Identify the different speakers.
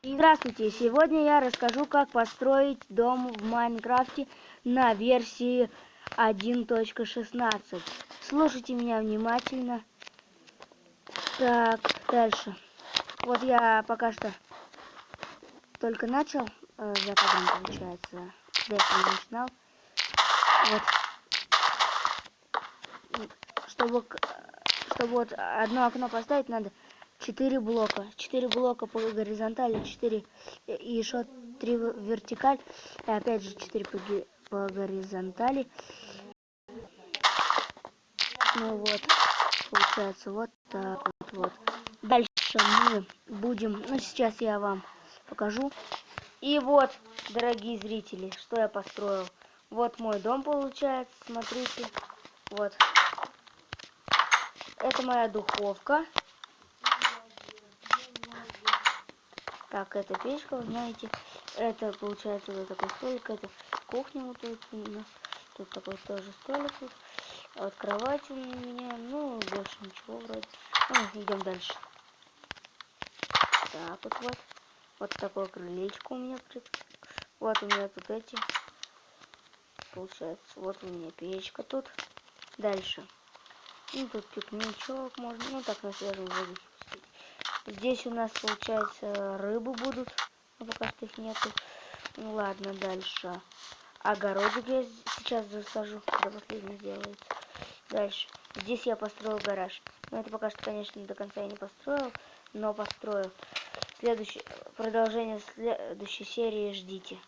Speaker 1: Здравствуйте! Сегодня я расскажу, как построить дом в Майнкрафте на версии 1.16. Слушайте меня внимательно. Так, дальше. Вот я пока что только начал, за кадром получается, дальше не начинал. Вот. Чтобы вот одно окно поставить, надо 4 блока. 4 блока по горизонтали, 4 и еще 3 вертикаль. И опять же 4 по горизонтали. Ну вот, получается вот так вот. Дальше мы будем, сейчас я вам покажу. И вот, дорогие зрители, что я построил. Вот мой дом получается, смотрите. Вот. Это моя духовка. Так, это печка, вы знаете. Это получается вот такой столик. Это кухня вот тут у нас. Тут такой тоже столик. Вот кровать у меня. Ну, больше ничего вроде. Ну, идем дальше. Так, вот. Вот такое крылечко у меня. Вот у меня тут эти. Получается, вот у меня печка тут. Дальше. Ну, тут пикничок можно. Ну, так на свежем воздухе. Здесь у нас, получается, рыбы будут. Но пока что их нету. Ну, ладно, дальше. Огородик я сейчас засажу, когда последний делается. Дальше. Здесь я построил гараж. Но это пока что, конечно, до конца я не построил. Но построил. Продолжение следующей серии ждите.